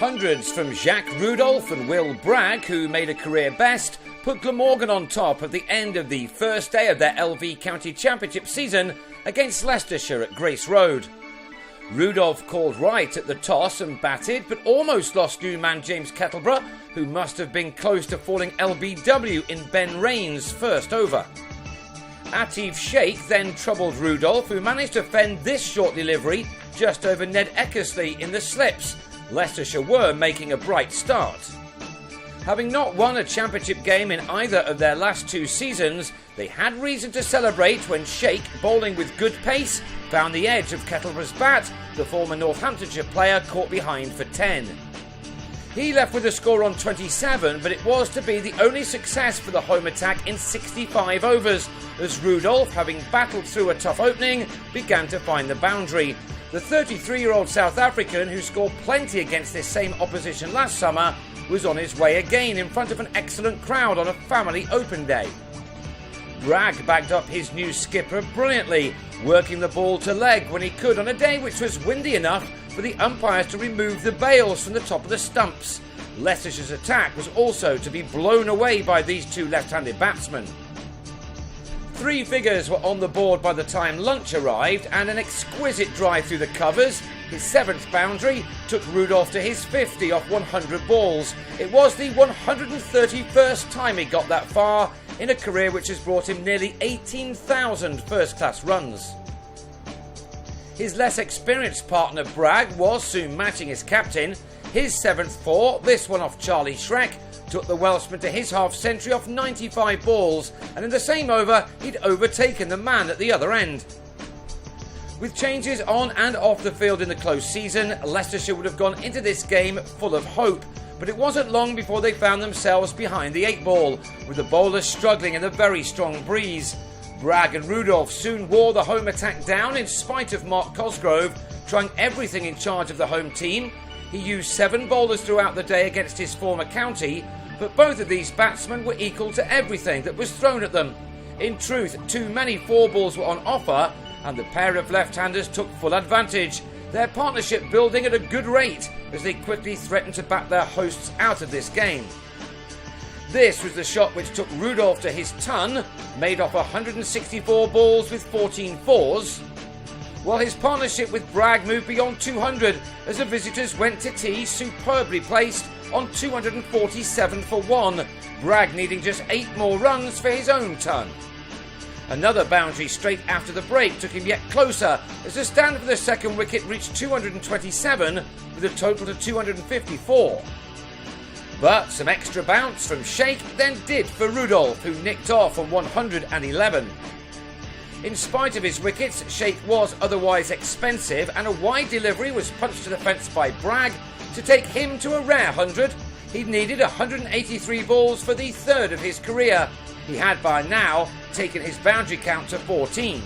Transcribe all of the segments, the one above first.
Hundreds from Jacques Rudolph and Will Bragg, who made a career best, put Glamorgan on top at the end of the first day of their LV County Championship season against Leicestershire at Grace Road. Rudolph called right at the toss and batted, but almost lost new man James Kettleborough, who must have been close to falling LBW in Ben Rain's first over. Atif Sheikh then troubled Rudolph, who managed to fend this short delivery just over Ned Eckersley in the slips. Leicestershire were making a bright start. Having not won a championship game in either of their last two seasons, they had reason to celebrate when Sheikh, bowling with good pace, found the edge of Kettleborough's bat. The former Northamptonshire player caught behind for 10. He left with a score on 27, but it was to be the only success for the home attack in 65 overs, as Rudolph, having battled through a tough opening, began to find the boundary. The 33-year-old South African, who scored plenty against this same opposition last summer, was on his way again in front of an excellent crowd on a family open day. Bragg backed up his new skipper brilliantly, working the ball to leg when he could on a day which was windy enough for the umpires to remove the bails from the top of the stumps. Leicestershire's attack was also to be blown away by these two left-handed batsmen. Three figures were on the board by the time lunch arrived, and an exquisite drive through the covers, his seventh boundary, took Rudolph to his 50 off 100 balls. It was the 131st time he got that far in a career which has brought him nearly 18,000 first-class runs. His less experienced partner Bragg was soon matching his captain. His seventh four, this one off Charlie Shrek, took the Welshman to his half-century off 95 balls, and in the same over he'd overtaken the man at the other end. With changes on and off the field in the close season, Leicestershire would have gone into this game full of hope, but it wasn't long before they found themselves behind the 8-ball, with the bowlers struggling in a very strong breeze. Bragg and Rudolph soon wore the home attack down in spite of Mark Cosgrove trying everything in charge of the home team. He used 7 bowlers throughout the day against his former county, but both of these batsmen were equal to everything that was thrown at them. In truth, too many 4-balls were on offer, and the pair of left-handers took full advantage, their partnership building at a good rate as they quickly threatened to bat their hosts out of this game. This was the shot which took Rudolph to his ton, made off 164 balls with 14 fours, while his partnership with Bragg moved beyond 200 as the visitors went to tea superbly placed on 247 for 1, Bragg needing just 8 more runs for his own ton. Another boundary straight after the break took him yet closer as the stand for the second wicket reached 227 with a total to 254. But some extra bounce from Sheikh then did for Rudolph, who nicked off on 111. In spite of his wickets, Sheikh was otherwise expensive, and a wide delivery was punched to the fence by Bragg to take him to a rare 100. He'd needed 183 balls for the third of his career. He had by now taken his boundary count to 14.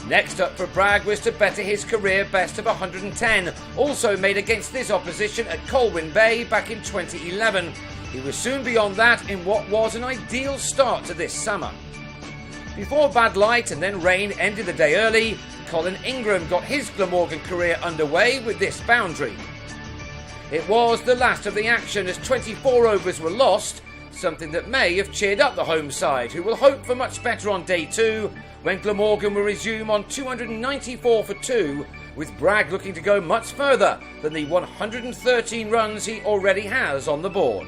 Next up for Bragg was to better his career best of 110, also made against this opposition at Colwyn Bay back in 2011. He was soon beyond that in what was an ideal start to this summer. Before bad light and then rain ended the day early, Colin Ingram got his Glamorgan career underway with this boundary. It was the last of the action as 24 overs were lost, something that may have cheered up the home side, who will hope for much better on day 2, when Glamorgan will resume on 294 for 2, with Bragg looking to go much further than the 113 runs he already has on the board.